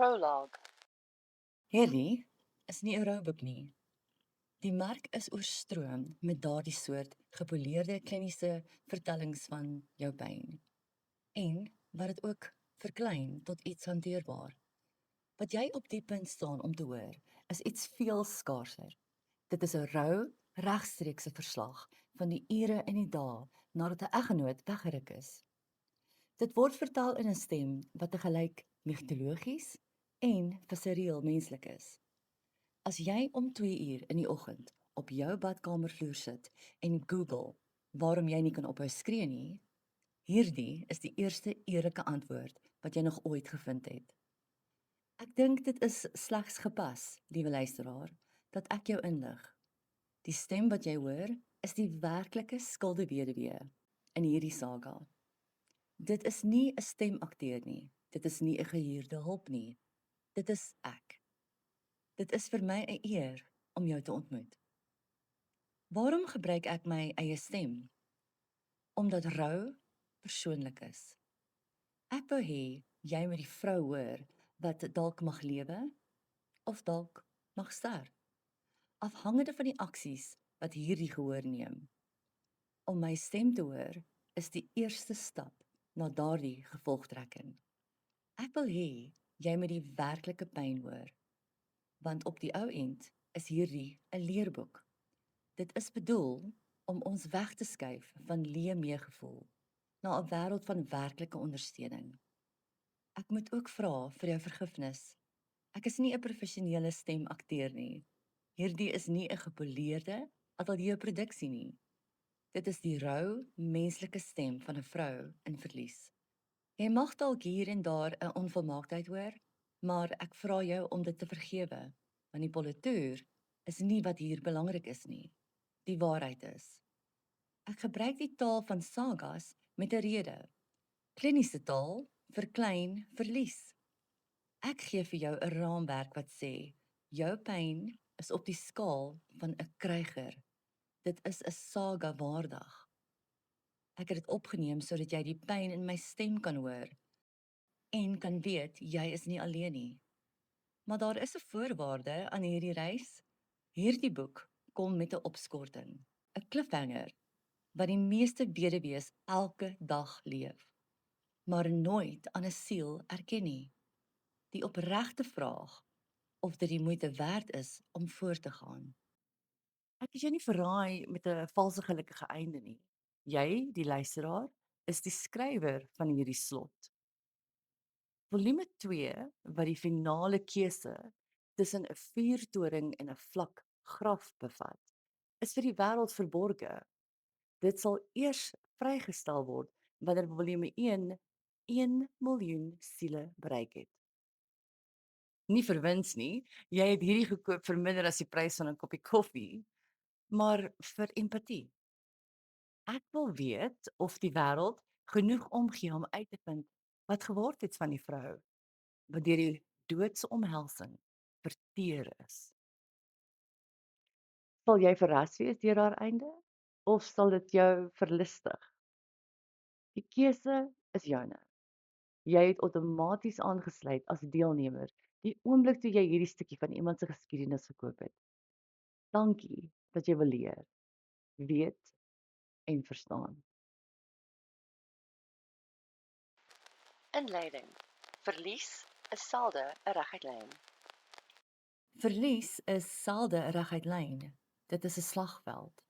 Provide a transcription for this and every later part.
Prologue. Hierdie is nie 'n rouboek nie. Die mark is oorstroom met daardie soort gepoleerde kliniese vertellings van jou pyn en wat dit ook verklein tot iets hanteerbaar. Wat jy op die punt staan om te hoor, is iets veel skaarser. Dit is 'n rou, regstreekse verslag van die ure en die dae nadat 'n eggenoot weggeruk is. Dit word vertel in 'n stem wat tegelyk mitologies en viscereel menslik is. As jy om 2 uur in die oggend op jou badkamervloer sit en Google waarom jy nie kan ophou skree nie, hierdie is die eerste eerlike antwoord wat jy nog ooit gevind het. Ek dink dit is slegs gepas, liewe luisteraar, dat ek jou inlig. Die stem wat jy hoor, is die werklike skildeweduwee in hierdie saga. Dit is nie 'n stemakteur nie. Dit is nie 'n gehuurde hulp nie. Dit is ek. Dit is vir my 'n eer om jou te ontmoet. Waarom gebruik ek my eie stem? Omdat rou persoonlik is. Ek wou hê jy moet die vrou hoor wat dalk mag lewe of dalk mag sterf, afhangende van die aksies wat hierdie gehoor neem. Om my stem te hoor is die eerste stap na daardie gevolgtrekking. Ek wil hê jy moet die werklike pyn hoor, want op die ou end is hierdie 'n leerboek. Dit is bedoel om ons weg te skuif van leë meegevoel na 'n wêreld van werklike ondersteuning. Ek moet ook vra vir jou vergifnis. Ek is nie 'n professionele stemakteur nie. Hierdie is nie 'n gepoleerde ateljeeproduksie nie. Dit is die rou, menslike stem van 'n vrou in verlies. Jy mag dalk hier en daar 'n onvolmaaktheid hoor, maar ek vra jou om dit te vergewe, want die politoer is nie wat hier belangrik is nie. Die waarheid is. Ek gebruik die taal van sagas met 'n rede. Kliniese taal verklein verlies. Ek gee vir jou 'n raamwerk wat sê jou pyn is op die skaal van 'n kryger. Dit is 'n saga waardig. Ek het dit opgeneem sodat jy die pyn in my stem kan hoor en kan weet jy is nie alleen nie. Maar daar is 'n voorwaarde aan hierdie reis. Hierdie boek kom met 'n opskorting, 'n cliffhanger wat die meeste weduwees elke dag leef, maar nooit aan 'n siel erken nie. Die opregte vraag of dit die moeite werd is om voort te gaan. Ek het jou nie verraai met 'n valse gelukkige einde nie. Jy, die luisteraar, is die skrywer van hierdie slot. Volume 2, wat die finale keuse tussen 'n vuurtoring en 'n vlak graf bevat, is vir die wêreld verborge. Dit sal eers vrygestel word wanneer volume 1 miljoen siele bereik het. Nie vir wins nie, jy het hierdie gekoop vir minder as die prys van 'n koppie koffie, maar vir empatie. Ek wil weet of die wêreld genoeg omgee om uit te vind wat geword het van die vrou wat deur die doodse omhelsing verteer is. Sal jy verras wees deur haar einde of sal dit jou verlustig? Die keuse is joune. Jy het outomaties aangesluit as deelnemer die oomblik toe jy hierdie stukkie van iemand se geskiedenis gekoop het. Dankie dat jy wil leer, weet en verstaan. Inleiding. Verlies is selde 'n reguit lyn. Verlies is selde 'n reguit lyn. Dit is 'n slagveld.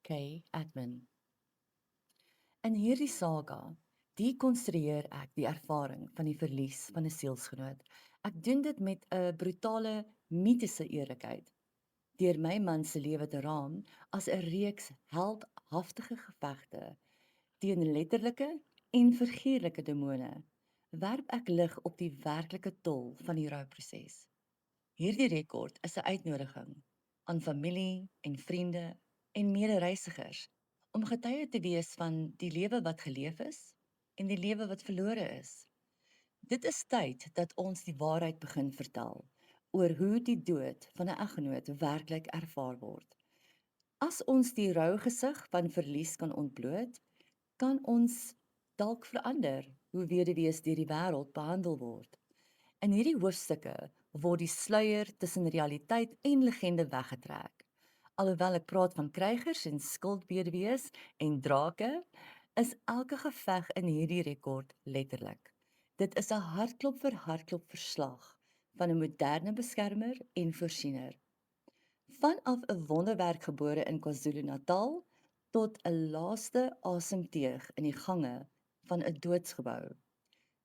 K. Admin. In hierdie saga dekonstrueer ek die ervaring van die verlies van 'n sielsgenoot. Ek doen dit met 'n brutale mitiese eerlikheid deur my man se lewe te raam as 'n reeks heldhaftige gevegte teen letterlike en figuurlike demone. Werp ek lig op die werklike tol van die rouproses. Hierdie rekord is 'n uitnodiging aan familie en vriende en medereisigers om getuie te wees van die lewe wat geleef is en die lewe wat verlore is. Dit is tyd dat ons die waarheid begin vertel oor hoe die dood van 'n eggenoot werklik ervaar word. As ons die rou gesig van verlies kan ontbloot, kan ons dalk verander hoe weduwees deur die wêreld behandel word. In hierdie hoofstukke word die sluier tussen realiteit en legende weggetrek. Alhoewel ek praat van krygers en skuldbeerwees en drake, is elke geveg in hierdie rekord letterlik. Dit is 'n hartklop vir hartklop verslag van 'n moderne beskermer en voorsiener. Vanaf 'n wonderwerk gebore in KwaZulu-Natal tot 'n laaste asemteug in die gange van 'n doodsgebou.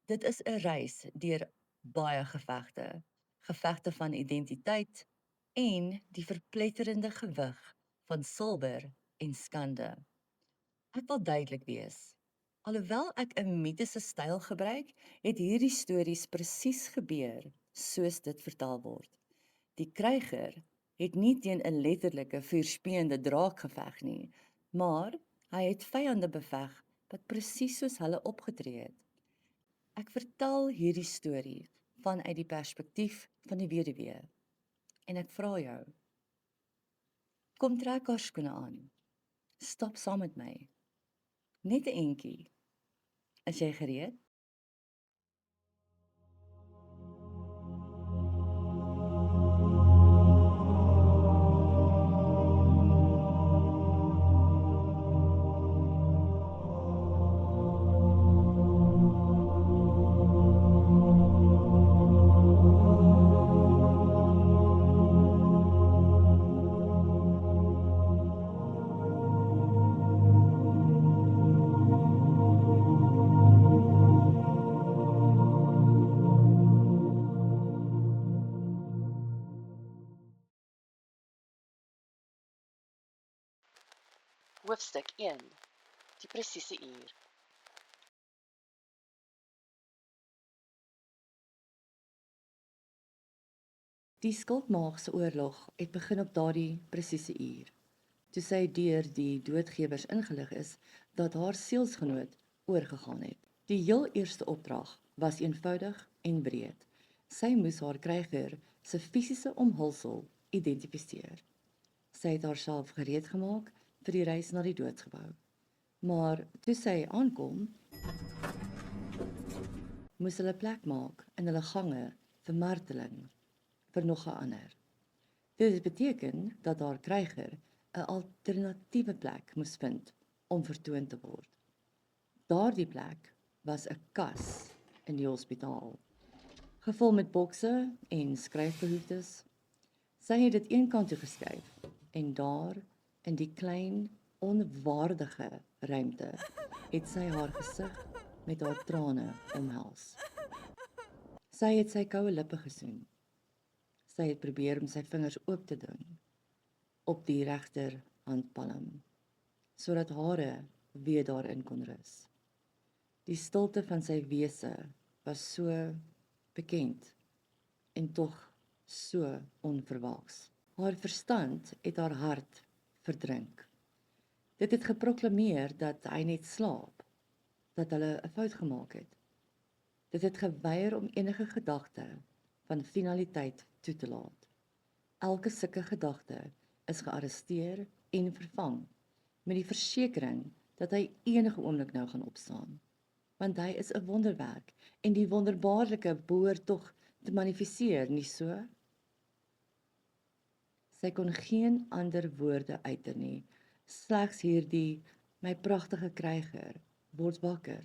Dit is 'n reis deur baie gevegte, gevegte van identiteit en die verpletterende gewig van silwer en skande. Ek wil duidelik wees. Alhoewel ek 'n mitiese styl gebruik, het hierdie stories presies gebeur soos dit vertel word. Die kryger het nie teen 'n letterlike vuurspeende draak geveg nie, maar hy het vyande beveg wat presies soos hulle opgetree het. Ek vertel hierdie storie vanuit die perspektief van die weduwee. En ek vra jou, kom trek haar skoene aan. Stap saam met my. Net 'n entjie. Is jy gereed? Hoofstuk 1. Die presiese uur. Die skuldmaagse oorlog het begin op daardie presiese uur, toe sy deur die doodgewers ingelig is dat haar sielsgenoot oorgegaan het. Die heel eerste opdrag was eenvoudig en breed. Sy moes haar kryger se fisiese omhulsel identifiseer. Sy het haarself gereed gemaak vir die reis na die doodsgebou. Maar toe sy aankom, moes hulle plek maak in hulle gange vir marteling vir nog 'n ander. Dit beteken dat haar kryger 'n alternatiewe plek moes vind om vertoon te word. Daardie plek was 'n kas in die hospitaal, gevul met bokse en skryfbehoeftes. Sy het dit eenkant toe geskuif en daar in die klein, onwaardige ruimte het sy haar gesig met haar trane omhels. Sy het sy koue lippe gesoen. Sy het probeer om sy vingers oop te doen op die regter handpalm, sodat hare weer daarin kon rus. Die stilte van sy wese was so bekend en tog so onverwags. Haar verstand het haar hart verdrink. Dit het geproklameer dat hy net slaap, dat hulle 'n fout gemaak het. Dit het geweier om enige gedagte van finaliteit toe te laat. Elke sulke gedagte is gearresteer en vervang met die versekering dat hy enige oomblik nou gaan opstaan. Want hy is 'n wonderwerk en die wonderbaarlike behoort tog te manifesteer, nie so? Sy kon geen ander woorde uiter nie, slegs hierdie, my pragtige kryger, word wakker.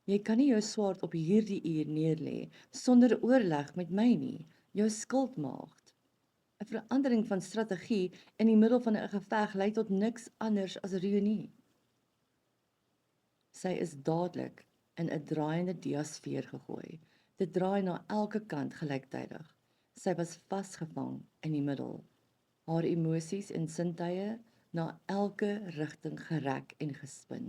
Jy kan nie jou swaard op hierdie uur neerlê sonder oorleg met my nie, jou skuldmaagd. 'n Verandering van strategie in die middel van 'n geveg lei tot niks anders as reunie. Sy is dadelik in 'n draaiende diasfeer gegooi. Dit draai na elke kant gelyktydig. Sy was vasgevang in die middel. Haar emosies en sintuie na elke rigting gerek en gespin.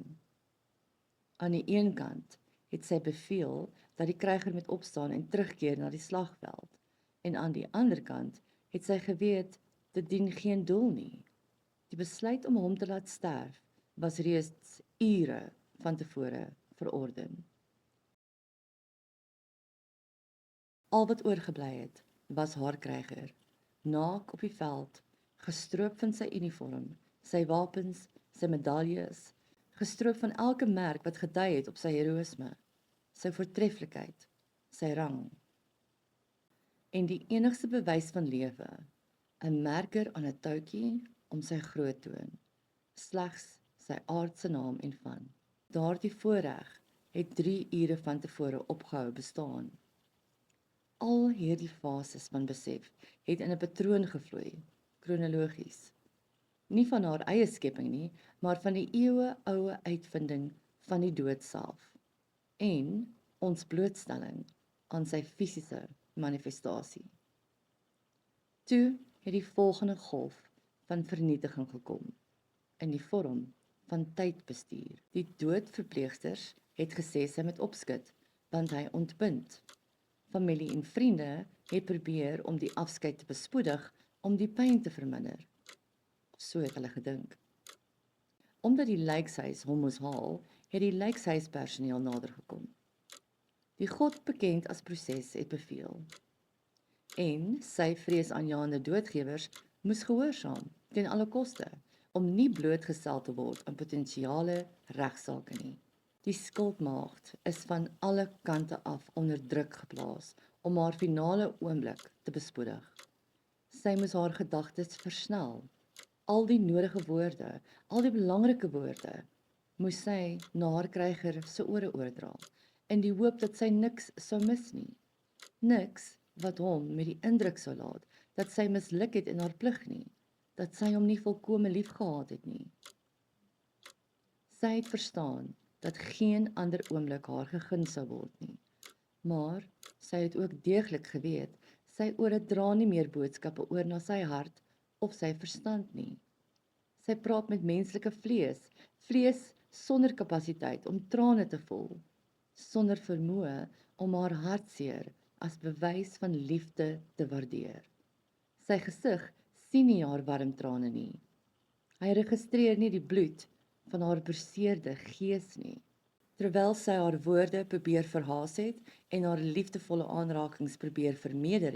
Aan die een kant het sy beveel dat die kryger moet opstaan en terugkeer na die slagveld, en aan die ander kant het sy geweet dit dien geen doel nie. Die besluit om hom te laat sterf was reeds ure van tevore verorden. Al wat oorgebly het, was haar kryger, naak op die veld, gestroop van sy uniform, sy wapens, sy medaljes, gestroop van elke merk wat gedui het op sy heroïsme, sy voortreffelikheid, sy rang. en die enigste bewys van lewe, 'n merker aan 'n touwtjie om sy groot toon, slegs sy aardse naam en van. Daardie voorreg het 3 ure van tevore opgehou bestaan. Al hierdie fases van besef het in 'n patroon gevloei, kronologies. Nie van haar eie skepping nie, maar van die eeue-oue uitvinding van die dood self en ons blootstelling aan sy fisiese manifestasie. Toe het die volgende golf van vernietiging gekom in die vorm van tydbestuur. Die doodverpleegsters het gesê sy moet opskud, want hy ontbind. Familie en vriende het probeer om die afskeid te bespoedig om die pyn te verminder. So het hulle gedink. Omdat die lijkshuis hom moes haal, het die lijkshuispersoneel nader gekom. Die God bekend as proses het beveel. En sy vreesaanjaende doodgewers moes gehoorsaam ten alle koste om nie blootgestel te word aan potensiale regsaake nie. Die skuldmaagd is van alle kante af onder druk geplaas om haar finale oomblik te bespoedig. Sy moes haar gedagtes versnel. Al die nodige woorde, al die belangrike woorde, moes sy na haar kryger se ore oordra, in die hoop dat sy niks sou mis nie. Niks wat hom met die indruk sou laat dat sy misluk het in haar plig nie, dat sy hom nie volkome liefgehad het nie. Sy het verstaan dat geen ander oomblik haar gegeen sou word nie, maar sy het ook deeglik geweet, sy ore dra nie meer boodskappe oor na sy hart of sy verstand nie. Sy praat met menslike vlees sonder kapasiteit om trane te voel, sonder vermoë om haar hartseer as bewys van liefde te waardeer. Sy gesig sien nie haar warm trane nie. Hy registreer nie die bloed van haar beseerde gees nie. Terwyl sy haar woorde probeer verhaas het en haar liefdevolle aanrakings probeer vermeerder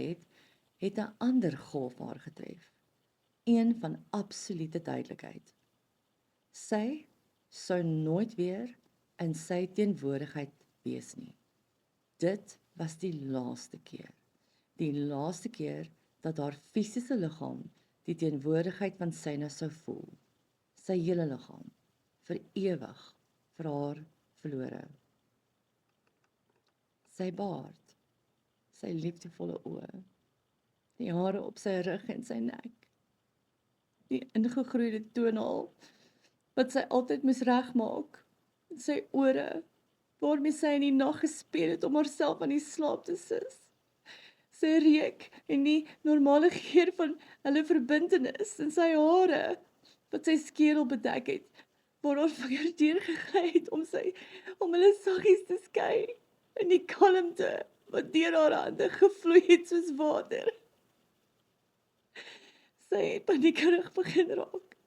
het 'n ander golf haar getref. Een van absolute duidelikheid. Sy sou nooit weer in sy teenwoordigheid wees nie. Dit was die laaste keer. Die laaste keer dat haar fisiese liggaam die teenwoordigheid van syne sou voel. Sy hele liggaam, vir ewig, vir haar verlore. Sy baard, sy liefdevolle oë, die hare op sy rug en sy nek, die ingegroeide tonaal wat sy altyd moes regmaak, sy ore waarmee sy in die nag gespeel het om haarself aan die slaap te sis. Sy reuk en die normale geur van hulle verbintenis in sy hare wat sy skedel bedek het, waar haar vinger deurgegaan het om hulle saggies te skei in die kalmte wat deur haar hande gevloei het soos water. Sy het paniekerig begin raak.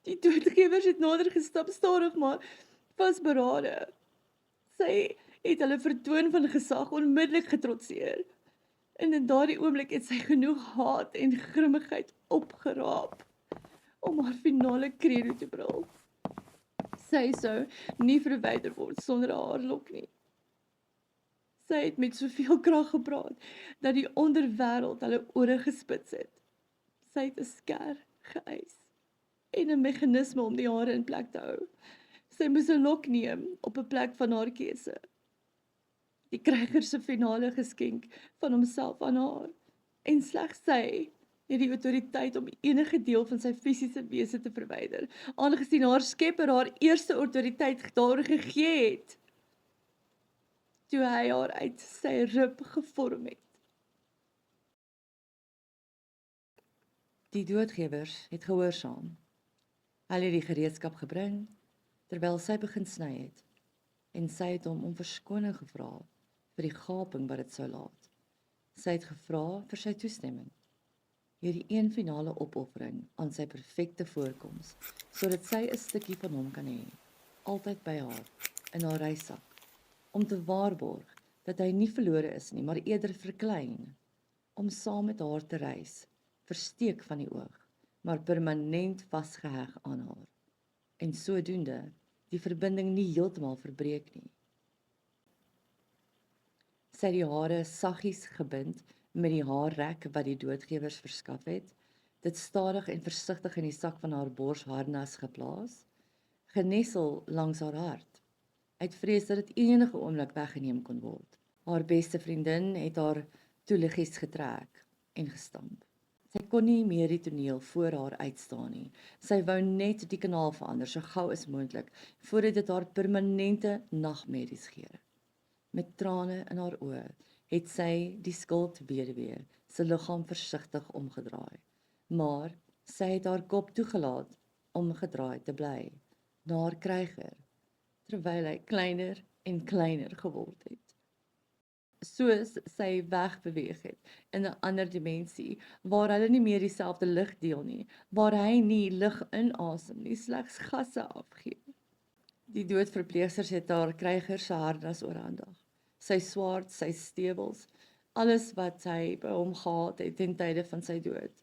Die doodgewers het nader gestap, stadig maar vasberade. Sy het hulle vertoon van gesag onmiddellik getrotseer. En in daardie oomblik het sy genoeg haat en grimmigheid opgeraap om haar finale credo te brul. Sy sou nie verwyder word sonder 'n haarlok nie. Sy het met soveel krag gepraat dat die onderwêreld hulle ore gespits het. Sy het 'n sker geëis en 'n meganisme om die hare in plek te hou. Sy moes 'n lok neem op 'n plek van haar keuse. Die kryger se finale geskenk van homself aan haar. En slegs sy het die autoriteit om enige deel van sy fisiese wese te verwyder, aangesien haar skepper haar eerste autoriteit daar gegee het, toe hy haar uit sy rib gevorm het. Die doodgewers het gehoorsaam. Hulle het die gereedskap gebring, terwyl sy begin sny het, en sy het hom om verskoning gevra vir die gaping wat dit sou laat. Sy het gevra vir sy toestemming, hierdie een finale opoffering aan sy perfekte voorkoms, sodat sy 'n stukkie van hom kan hê, altyd by haar, in haar reissak, om te waarborg dat hy nie verlore is nie, maar eerder verklein, om saam met haar te reis, versteek van die oog, maar permanent vasgeheg aan haar, en sodoende die verbinding nie heeltemal verbreek nie. Sy het die hare saggies gebind met die haarrek wat die doodgewers verskaf het, dit stadig en versigtig in die sak van haar borsharnas geplaas, genesel langs haar hart, uit vrees dat dit enige oomblik weggeneem kon word. Haar beste vriendin het haar toeliggies getrek en gestamp. Sy kon nie meer die toneel voor haar uitstaan nie. Sy wou net die kanaal verander so gou as moontlik, voordat dit haar permanente nagmerries gee. Met trane in haar oë het sy die skuldweduwee se liggaam versigtig omgedraai. Maar sy het haar kop toegelaat om gedraai te bly na haar kryger, terwyl hy kleiner en kleiner geword het. Soos sy wegbeweeg het in 'n ander dimensie, waar hulle nie meer dieselfde lig deel nie, waar hy nie lig inasem nie, slegs gasse afgee. Die doodverpleegsters het haar kryger se harnas oorhandig. Sy swaard, sy stewels, alles wat hy by hom gehad het ten tye van sy dood.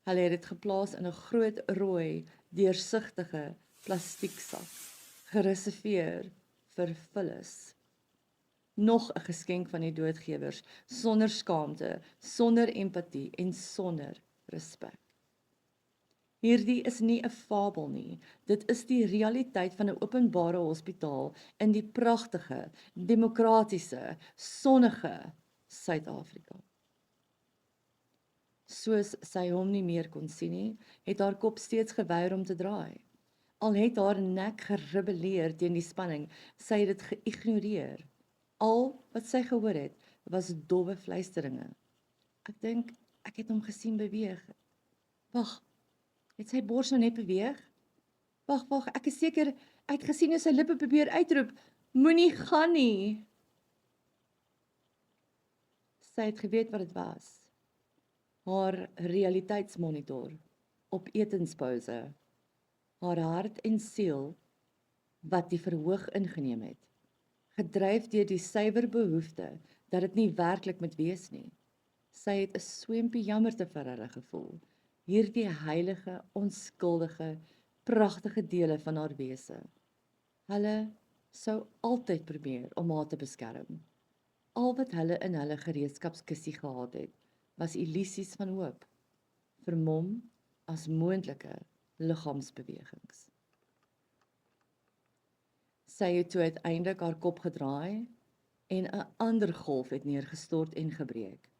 Hulle het dit geplaas in 'n groot rooi, deursigtige plastieksak, gereserveer vir Phyllis. Nog 'n geskenk van die doodgewers, sonder skaamte, sonder empatie en sonder respek. Hierdie is nie 'n fabel nie, dit is die realiteit van 'n openbare hospitaal in die pragtige, demokratiese, sonnige Suid-Afrika. Soos sy hom nie meer kon sien nie, het haar kop steeds geweier om te draai. Al het haar nek gerebelleer teen die spanning, sy het dit geïgnoreer. Al wat sy gehoor het, was dowwe fluisteringe. Ek dink ek het hom gesien beweeg. Wag, het sy bors nou net beweeg? Wag, ek is seker ek het gesien hoe sy lippe probeer uitroep, moenie gaan nie. Sy het geweet wat dit was. Haar realiteitsmonitor op etenspause. Haar hart en siel wat die verhoog ingeneem het, gedryf deur die suiwer behoefte dat dit nie werklik moet wees nie. Sy het 'n swempie jammerte vir hulle gevoel, hierdie heilige, onskuldige, pragtige dele van haar wese. Hulle sou altyd probeer om haar te beskerm. Al wat hulle in hulle gereedskapskissie gehad het, was illusies van hoop, vermom as moontlike liggaamsbewegings. Sy het toe uiteindelik haar kop gedraai en 'n ander golf het neergestort en gebreek.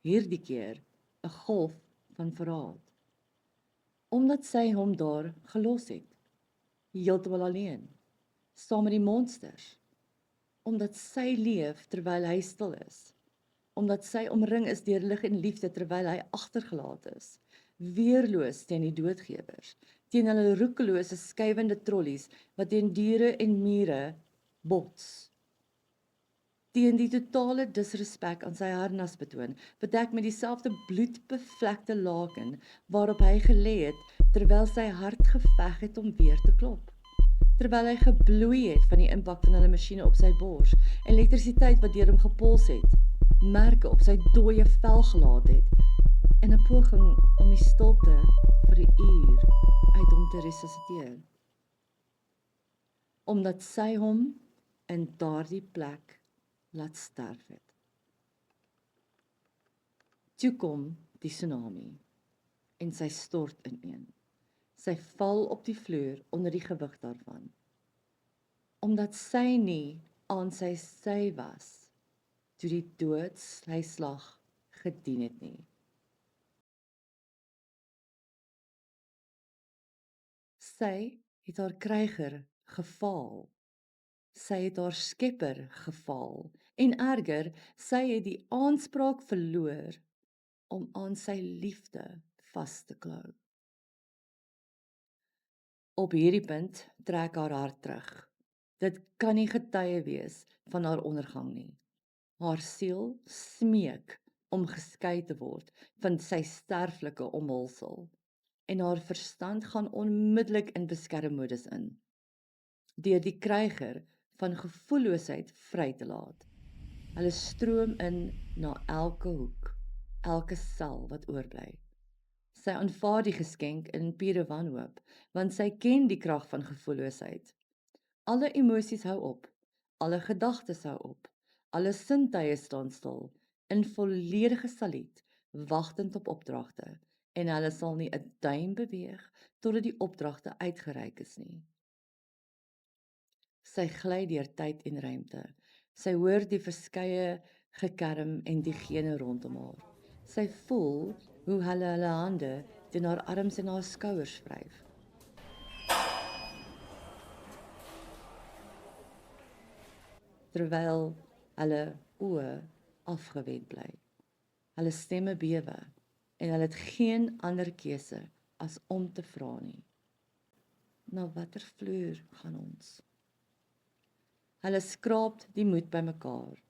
Hierdie keer 'n golf van verraad. Omdat sy hom daar gelos het, heeltemal alleen, saam met die monsters. Omdat sy leef terwyl hy stil is. Omdat sy omring is deur lig en liefde terwyl hy agtergelaat is. Weerloos teen die doodgewers, teen hulle roekelose skuivende trollies wat teen diere en mure bots. Teen die totale disrespek aan sy harnas betoon, bedek met dieselfde bloedbevlekte laken waarop hy gelê het terwyl sy hart geveg het om weer te klop. Terwyl hy gebloei het van die impak van hulle masjiene op sy bors, elektrisiteit wat deur hom gepols het, merke op sy dooie vel gelaat het, in 'n poging om die stilte vir 'n uur uit hom te resusciteer. Omdat sy hom in daardie plek laat sterf het. Toe kom die tsunami en sy stort ineen. Sy val op die vloer onder die gewig daarvan. Omdat sy nie aan sy sy was toe die doodsslag gedien het nie. Sy het haar kryger gefaal. Sy het haar skepper gefaal en erger, sy het die aanspraak verloor om aan sy liefde vas te klou. Op hierdie punt trek haar hart terug. Dit kan nie getuie wees van haar ondergang nie. Haar siel smeek om geskei te word van sy sterflike omhulsel en haar verstand gaan onmiddellik in beskermmodus in, deur die kryger van gevoelloosheid vry te laat. Hulle stroom in na elke hoek, elke sel wat oorbly. Sy aanvaar die geskenk in pure wanhoop, want sy ken die krag van gevoelloosheid. Alle emosies hou op, alle gedagtes hou op, alle sintuie staan stil in volledige saluut, wagtend op opdragte, en hulle sal nie 'n duim beweeg totdat die opdragte uitgereik is nie. Sy gly deur tyd en ruimte. Sy hoor die verskeie gekerm en diegene rondom haar. Sy voel hoe hulle hande teen haar arms en haar skouers wryf. Terwyl hulle oë afgewend bly. Hulle stemme bewe en hulle het geen ander keuse as om te vra nie. Na watter vloer gaan ons? Hulle skraap die moed bymekaar.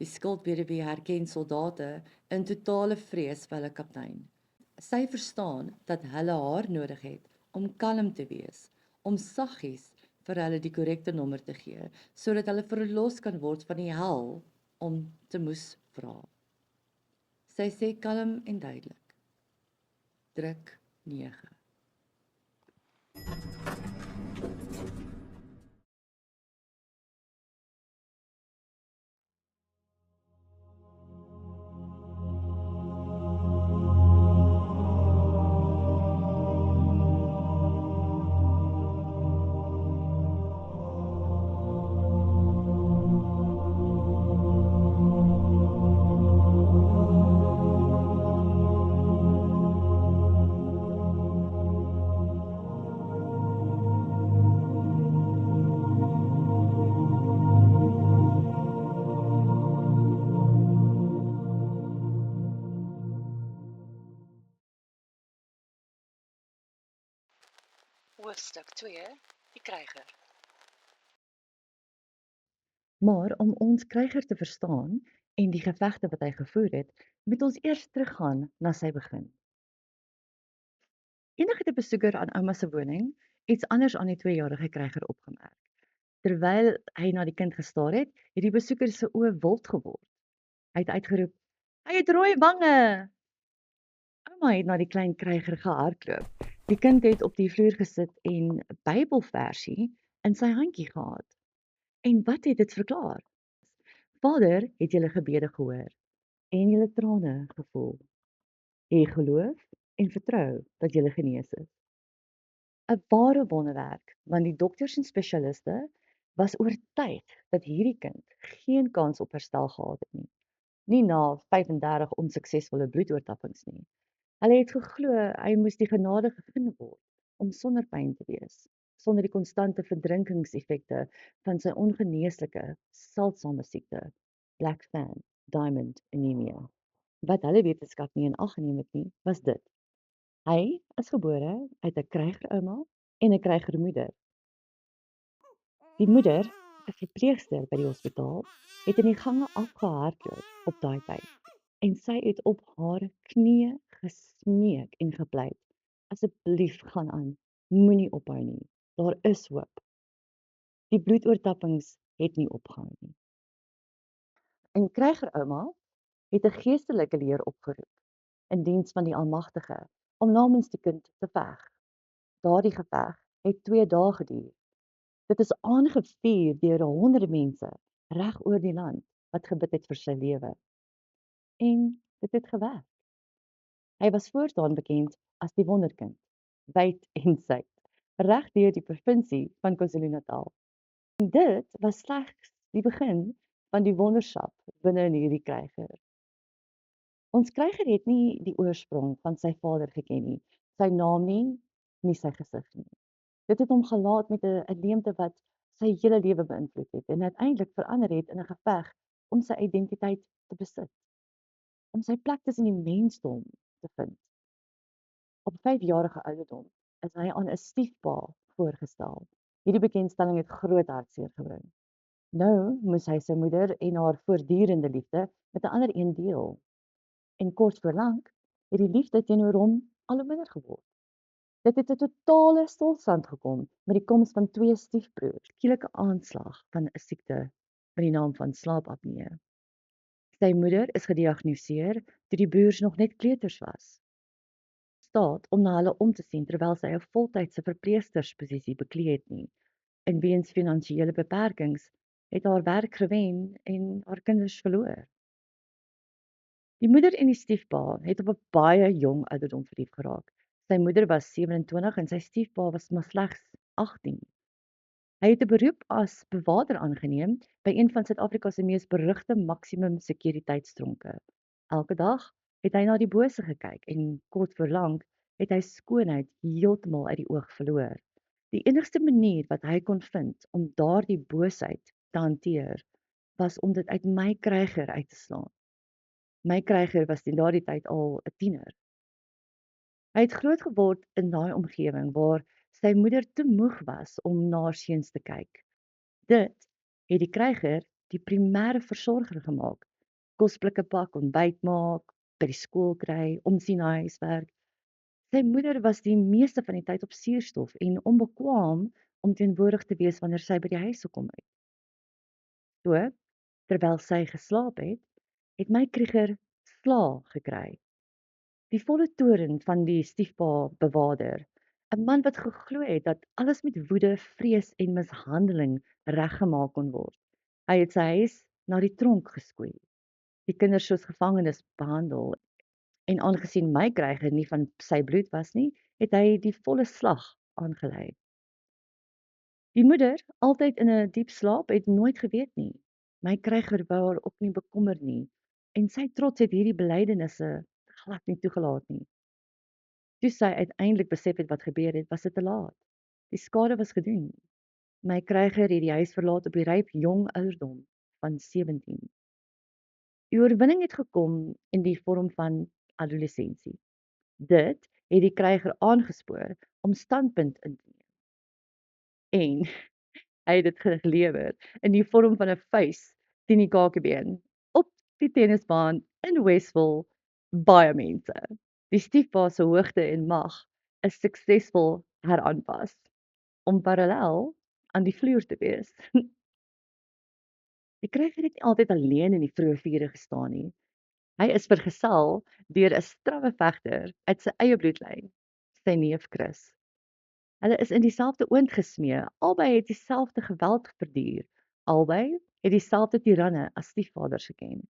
Die skuldweduwee herken soldate in totale vrees vir hulle kaptein. Sy verstaan dat hulle haar nodig het om kalm te wees, om saggies vir hulle die korrekte nommer te gee, sodat hulle verlos kan word van die hel om te moes vra. Sy sê kalm en duidelik: druk 9. Hoofstuk 2: Die kryger. Maar om ons kryger te verstaan en die gevegte wat hy gevoer het, moet ons eers teruggaan na sy begin. Eendag het 'n besoeker aan ouma se woning iets anders aan die 2-jarige kryger opgemerk. Terwyl hy na die kind gestaar het die besoeker se oë wild geword. Hy het uitgeroep: "Hy het rooi wange!" Ouma het na die klein kryger gehardloop. Die kind het op die vloer gesit en 'n Bybelversie in sy handjie gehad. En wat het dit verklaar? Vader het julle gebede gehoor en julle trane gevoel. Jy geloof en vertrou dat julle genees is. 'n Ware wonderwerk, want die dokters en spesialiste was oortuig dat hierdie kind geen kans op herstel gehad het nie. Nie na 35 onsuksesvolle bloedoortappings nie. Hulle het geglo hy moes die genade gegee word om sonder pyn te wees, sonder die konstante verdrinkingseffekte van sy ongeneeslike, seldsame siekte, Black Fan Diamond Anemia. Wat hulle wetenskap nie in ag geneem het nie, was dit: hy is gebore uit 'n krygerouma en 'n krygermoeder. Die moeder, 'n verpleegster by die hospitaal, het in die gange afgehardloop op daai tyd en sy het op haar knieë gesmeek en gepleit: "Asseblief gaan aan, moenie ophou nie. Daar is hoop." Die bloedoortappings het nie opgehou nie. En krygerouma het 'n geestelike leer opgeroep in diens van die Almagtige om namens die kind te veg. Daardie geveg het 2 dae geduur. Dit is aangevuur deur honderde mense reg oor die land wat gebid het vir sy lewe. En dit het gewerk. Hy was voortaan bekend as die wonderkind, wyd en suid, reg deur die provinsie van KwaZulu-Natal. En dit was slegs die begin van die wonderskap binne in hierdie kryger. Ons kryger het nie die oorsprong van sy vader geken nie, sy naam nie sy gesig nie. Dit het hom gelaat met 'n leemte wat sy hele lewe beïnvloed het en uiteindelik verander het in 'n geveg om sy identiteit te besit, om sy plek tussen die mensdom te vind. Op 5-jarige ouderdom is hy aan 'n stiefpa voorgestel. Hierdie bekendstelling het groot hartseer gebring. Nou moes hy sy moeder en haar voortdurende liefde met 'n ander een deel. En kort voor lank het die liefde teenoor hom al hoe minder geword. Dit het 'n totale stilstand gekom met die koms van 2 stiefbroers, skielike aanslag van 'n siekte met die naam van slaapapnee. Sy moeder is gediagnoseer toe die broers nog net kleuters was. Staat om na hulle om te sien terwyl sy 'n voltydse verpleegstersposisie beklee het nie. En weens finansiële beperkings het haar werk gewen en haar kinders verloor. Die moeder en die stiefpa het op 'n baie jong ouderdom verlief geraak. Sy moeder was 27 en sy stiefpa was maar slegs 18. Hy het 'n beroep as bewaarder aangeneem by een van Suid-Afrika se mees berugte maksimum sekuriteitstronke. Elke dag het hy na die bose gekyk en kort voor lank het hy skoonheid heeltemal uit die oog verloor. Die enigste manier wat hy kon vind om daardie boosheid te hanteer, was om dit uit my kryger uit te slaan. My kryger was teen daardie tyd al 'n tiener. Hy het grootgeword in daai omgewing waar sy moeder te moeg was om na haar seuns te kyk. Dit het die kryger die primêre versorger gemaak. Kosblikke pak, ontbyt maak, by die skool kry, omsien na huiswerk. Sy moeder was die meeste van die tyd op suurstof en onbekwaam om teenwoordig te wees wanneer sy by die huis sou kom uit. So, terwyl sy geslaap het, het my krieger slaa gekry. Die volle toren van die stiefpa bewaarder, 'n man wat geglo het dat alles met woede, vrees en mishandeling reggemaak kon word. Hy het sy huis na die tronk geskoei, die kinders soos gevangenes behandel en aangesien my kryger nie van sy bloed was nie, het hy die volle slag aangelei. Die moeder, altyd in 'n diep slaap, het nooit geweet nie. My kryger wou haar ook nie bekommer nie en sy trots het hierdie belydenisse glad nie toegelaat nie. Toe sy uiteindelik besef het wat gebeur het, was dit te laat. Die skade was gedoen. My kryger het die huis verlaat op die ryp jong ouderdom van 17. Die oorwinning het gekom in die vorm van adolessensie. Dit het die kryger aangespoor om standpunt in te neem. En hy het dit gelewer in die vorm van 'n vuis teen die kakebeen op die tennisbaan in Westville, baie mense. Die stiefpa se hoogte en mag is suksesvol heraanpas om parallel aan die vloer te wees. Die kryger het nie altyd alleen in die vroeë vure gestaan nie. Hy is vergesel deur 'n strawwe vegter uit sy eie bloedlyn, sy neef Chris. Hulle is in dieselfde oond gesmee, albei het dieselfde geweld verduur, albei het dieselfde tiranne as stiefvaders geken.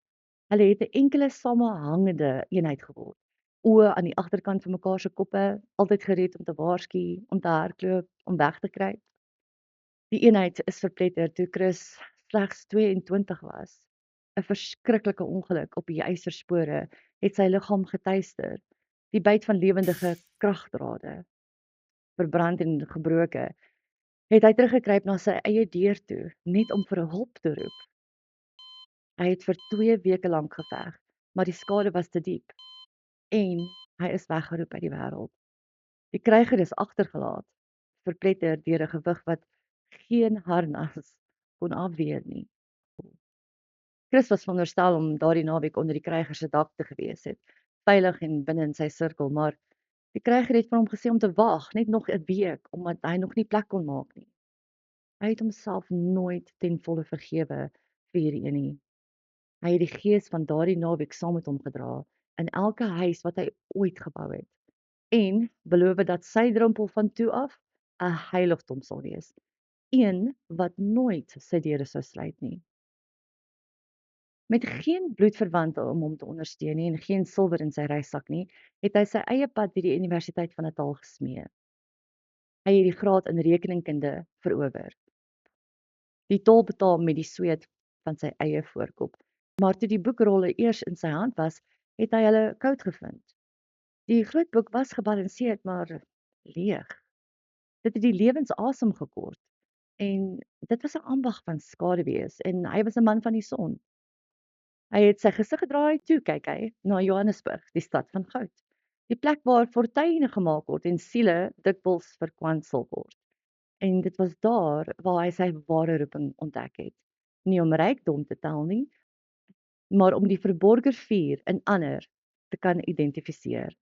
Hulle het 'n enkele samehangende eenheid geword. Oë aan die agterkant van mekaar se koppe, altyd gereed om te waarsku, om te hardloop, om weg te kruip. Die eenheid is verpletter toe Chris slegs 22 was. 'n Verskriklike ongeluk op die ysterspore het sy liggaam getuister. Die byt van lewendige kragdrade, verbrand en gebroke, het hy teruggekruip na sy eie deur toe, net om vir hulp te roep. Hy het vir 2 weke lank geveg, maar die skade was te diep en hy is weggeroep uit die wêreld. Die kryger is agtergelaat, verpletter deur 'n gewig wat geen harnas kon afweer nie. Chris was veronderstel om daardie naweek onder die kryger se dak te gewees het, veilig en binne in sy sirkel, maar die kryger het vir hom gesê om te wag, net nog 'n week, omdat hy nog nie plek kon maak nie. Hy het homself nooit ten volle vergewe vir hierdie een nie. Hy het die gees van daardie naweek saam met hom gedra in elke huis wat hy ooit gebou het en beloof dat sy drempel van toe af 'n heiligdom sal wees, een wat nooit sy deure sou sluit nie. Met geen bloedverwante om hom te ondersteun nie en geen silwer in sy reissak nie, het hy sy eie pad by die Universiteit van Natal gesmee. Hy het die graad in rekeningkunde verower. Die tol betaal met die sweet van sy eie voorkop. Maar toe die boekrolle eers in sy hand was, het hy hulle koud gevind. Die groot boek was gebalanseerd, maar leeg. Dit het die lewensasem gekort en dit was 'n ambag van skaduwees en hy was 'n man van die son. Hy het sy gesig gedraai, toe kyk hy na Johannesburg, die stad van goud. Die plek waar fortuine gemaak word en siele dikwels verkwansel word. En dit was daar waar hy sy ware roeping ontdek het. Nie om rykdom te tel nie, maar om die verborgde vuur in ander te kan identifiseer.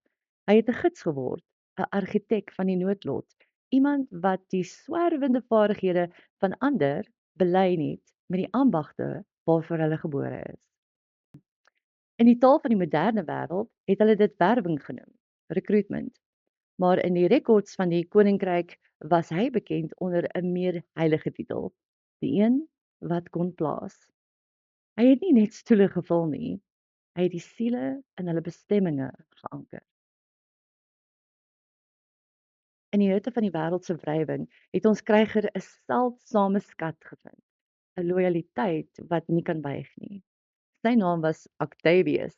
Hy het 'n gids geword, 'n argitek van die noodlot, iemand wat die swerwende vaardighede van ander belyn het met die ambagte waarvoor hulle gebore is. In die taal van die moderne wêreld het hulle dit werwing genoem, recruitment. Maar in die rekords van die koninkryk was hy bekend onder 'n meer heilige titel, die een wat kon plaas. Hy het nie net stoele gevul nie, Hy het die siele in hulle bestemminge geanker. In die hitte van die wêreld se wrywing het ons kryger 'n seldsame skat gevind, 'n lojaliteit wat nie kan buig nie. Sy naam was Octavius.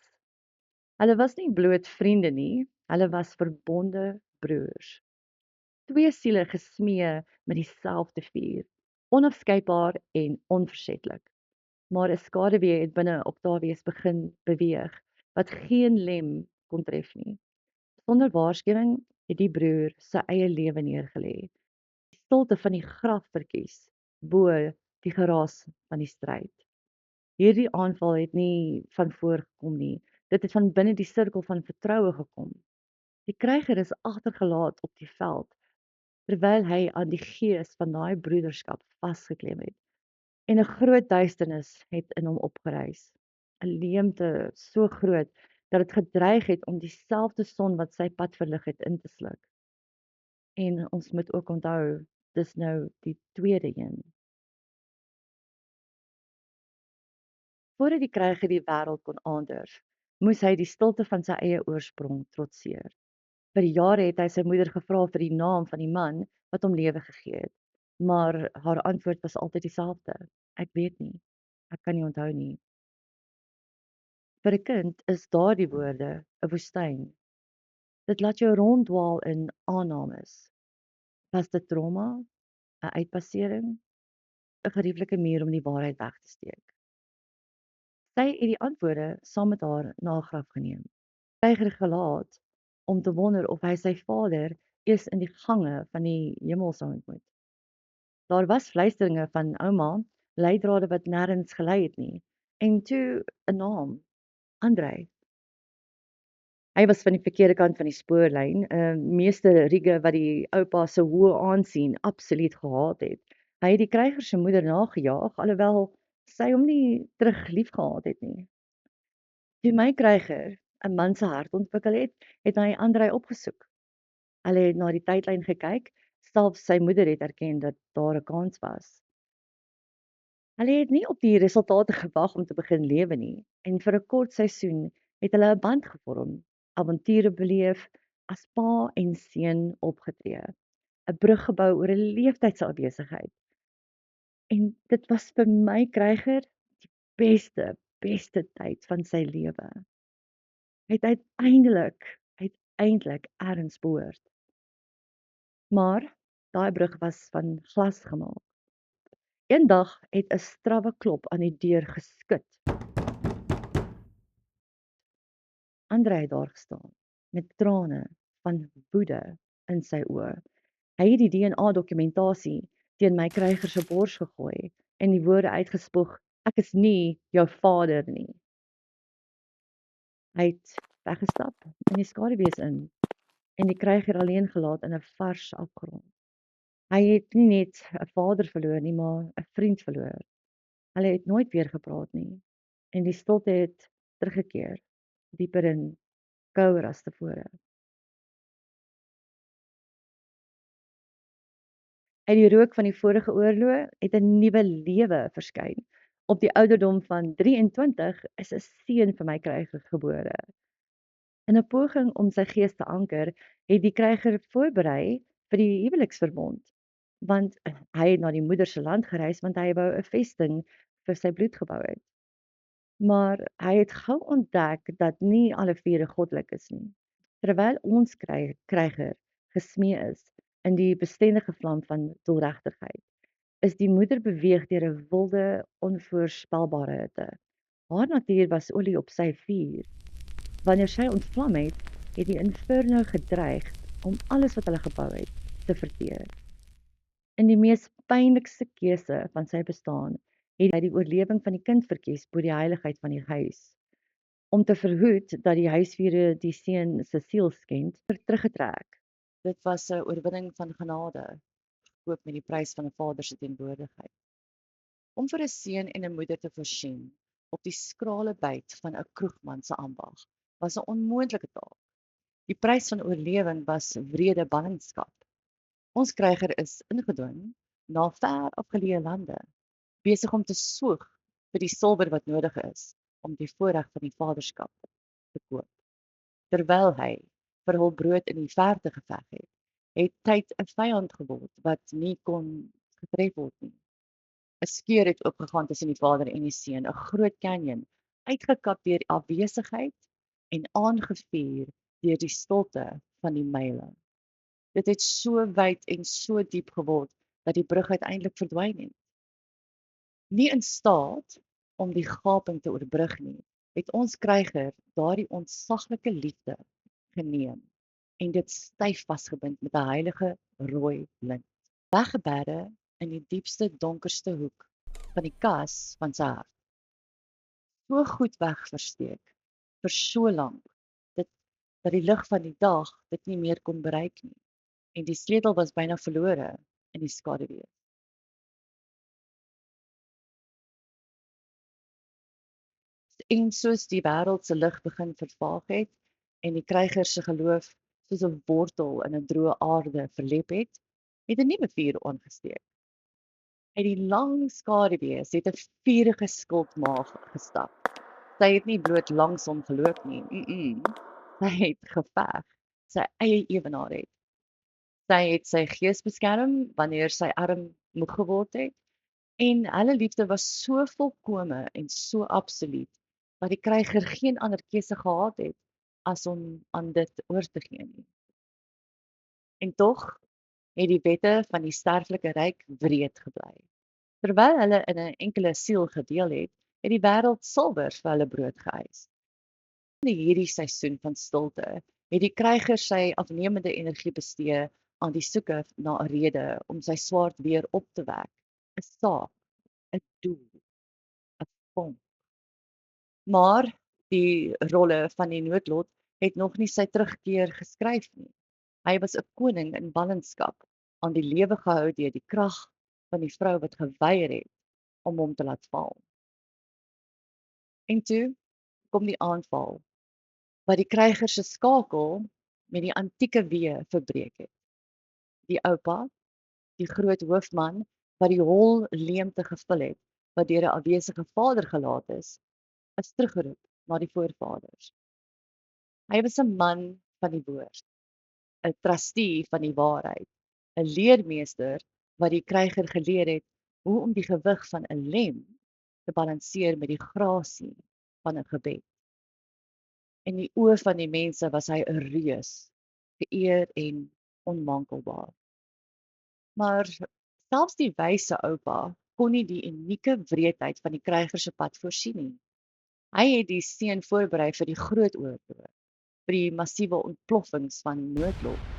Hulle was nie bloot vriende nie, hulle was verbonde broers. Twee siele gesmee met dieselfde vuur, onafskeidbaar en onversetlik. Maar 'n skaduwee het binne Octavius begin beweeg wat geen lem kon tref nie. Sonder waarskuwing het die broer sy eie lewe neergelê. Die stilte van die graf verkies bo die geraas van die stryd. Hierdie aanval het nie van voor gekom nie. Dit het van binne die sirkel van vertroue gekom. Die kryger is agtergelaat op die veld terwyl hy aan die gees van daai broederskap vasgeklem het. En 'n groot duisternis het in hom opgereis. 'n Leemte so groot dat dit gedreig het om dieselfde son wat sy pad verlig het in te sluk. En ons moet ook onthou, dis nou die tweede een. Voordat die kryger die wêreld kon aandurf, moes hy die stilte van sy eie oorsprong trotseer. Vir jare het hy sy moeder gevra vir die naam van die man wat hom lewe gegee het, maar haar antwoord was altyd dieselfde: Ek weet nie. Ek kan nie onthou nie. Vir 'n kind is daardie woorde 'n woestyn. Dit laat jou ronddwaal in aannames. Was dit trauma, 'n uitpassering, 'n gerieflike muur om die waarheid weg te steek? Sy het die antwoorde saam met haar na 'n graf geneem. Kryger gelaat om te wonder of hy sy vader eers in die gange van die hemel sou ontmoet. Daar was fluisteringe van ouma, leidrade wat nêrens gelei het nie. En toe 'n naam, Andrei. Hy was van die verkeerde kant van die spoorlyn. Meester Riege wat die oupa se hoë aansien absoluut gehaat het. Hy het die kryger se moeder nagejaag alhoewel sy hom nie terug liefgehad het nie. Toe my kryger 'n man se hart ontwikkel het, het hy Andrei opgesoek. Hulle het na die tydlyn gekyk, selfs sy moeder het erken dat daar 'n kans was. Hulle het nie op die resultate gewag om te begin lewe nie en vir 'n kort seisoen het hulle 'n band gevorm, avonture beleef, as pa en seun opgetree, 'n brug gebou oor 'n leeftyd se afwesigheid. En dit was vir my kryger die beste tyd van sy lewe. Hy het uiteindelik ergens behoort. Maar daai brug was van glas gemaak. Eendag het 'n strawwe klop aan die deur geskud. Andrei het daar gestaan met trane van woede in sy oë. Hy het die DNA-dokumentasie teen my kryger se bors gegooi en die woorde uitgespoeg: Ek is nie jou vader nie. Hy het weggestap in die skaduwees in en die kryger alleen gelaat in 'n vars afgrond. Hy het nie net 'n vader verloor nie, maar 'n vriend verloor. Hulle het nooit weer gepraat nie en die stilte het teruggekeer, dieper in, kouer as tevore. Uit die rook van die vorige oorlog het 'n nuwe lewe verskyn. Op die ouderdom van 23 is 'n seun vir my kryger gebore. In 'n poging om sy gees te anker, het die kryger voorberei vir die huweliksverbond, want hy het na die moeder se land gereis want hy wou 'n vesting vir sy bloed gebou het. Maar hy het gou ontdek dat nie alle vure goddelik is nie. Terwyl ons kryger gesmee is in die bestendige vlam van doelregtigheid, is die moeder beweeg deur 'n wilde, onvoorspelbare hitte. Haar natuur was olie op sy vuur. Wanneer sy ontvlam het, het die inferno gedreig om alles wat hulle gebou het te verteer. In die mees pynlikste keuse van sy bestaan, het hy die oorlewing van die kind verkies bo die heiligheid van die huis. Om te verhoed dat die huisvure die seun se siel skend, teruggetrek. Dit was 'n oorwinning van genade, gekoop met die prys van 'n vader se teenwoordigheid. Om vir 'n seun en 'n moeder te voorsien op die skrale byt van 'n kroegman se ambag was 'n onmoontlike taak. Die prys van oorlewing was wrede ballingskap. Ons kryger is ingedwing na ver afgeleë lande, besig om te soeg vir die silwer wat nodig is om die voorreg van die vaderskap te koop. Terwyl hy vir hul brood in die verte geveg het tyd 'n vyand geword wat nie kon getref word nie. 'n Skeur het oopgegaan tussen die Vader en die Seun, 'n groot canyon, uitgekap deur afwesigheid en aangevuur deur die stilte van die myle. Dit het so wyd en so diep geword dat die brug uiteindelik verdwyn het. Nie in staat om die gaping te oorbrug nie, het ons kryger daardie ontsaglike liefde geneem en dit styf vasgebind met 'n heilige rooi lint, weggebêre in die diepste donkerste hoek van die kas van sy hart. So goed wegversteek vir so lank dit dat die lig van die dag dit nie meer kon bereik nie en die sleutel was byna verlore in die skaduwee. En soos die wêreld se lig begin vervaag het en die kryger se geloof soos 'n wortel in 'n droë aarde verlep het 'n nuwe vuur aangesteek. Uit die lang skaduwee het 'n vurige skildmaag gestap. Sy het nie bloot langs hom geloop nie. Sy het geveg, sy eie ewenaar het. Sy het sy gees beskerm wanneer sy arm moeg geword het en hulle liefde was so volkome en so absoluut dat die kryger geen ander keuse gehad het as om aan dit oor te gee nie. En tog het die wette van die sterflike ryk wreed gebly. Terwyl hulle in 'n enkele siel gedeel het die wêreld silwer vir hulle brood geëis. In hierdie seisoen van stilte het die kryger sy afnemende energie bestee aan die soeke na 'n rede om sy swaard weer op te wek, 'n saak, 'n doel, 'n vonk. Maar die rolle van die noodlot het nog nie sy terugkeer geskryf nie. Hy was 'n koning in ballingskap, aan die lewe gehou deur die krag van die vrou wat geweier het om hom te laat val. En toe kom die aanval, wat die kryger se skakel met die antieke weë verbreek het. Die oupa, die groot hoofman wat die hol leemte gevul het, wat deur 'n afwesige vader gelaat is teruggeroep na die voorvaders. Hy was 'n man van die woord, 'n trustee van die waarheid, 'n leermeester wat die kryger geleer het hoe om die gewig van 'n lem te balanseer met die grasie van 'n gebed. In die oë van die mense was hy 'n reus, geëer en onmankelbaar. Maar selfs die wyse oupa kon nie die unieke wreedheid van die kryger se pad voorsien nie. Hy het die seun voorberei vir die groot oorlog, vir die massiewe ontploffings van noodlot.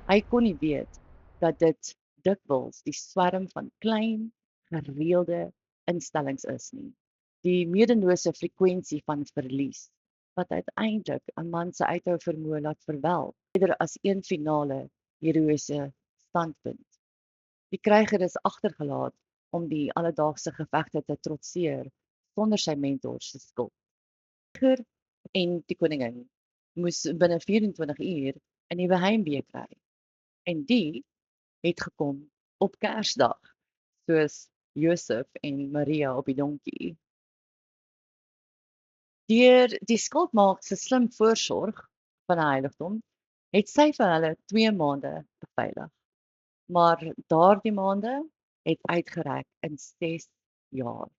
Hy kon nie weet dat dit dikwels die swerm van klein, gereelde instellings is nie. Die medelose frekwensie van verlies wat uiteindelik 'n man se uithou vermoë laat verwelk, eerder as een finale heroïese standpunt. Die kryger is agtergelaat om die alledaagse gevegte te trotseer sonder sy mentor se skuld. Kryger en die koningin moes binne 24 uur 'n nuwe heimwee kry. En die het gekom op Kersdag, soos Josef en Maria op die donkie. Deur die skildmaag se slim voorsorg van 'n heiligdom, het sy vir hulle 2 maande beveilig. Maar daardie maande het uitgereik in 6 jaar.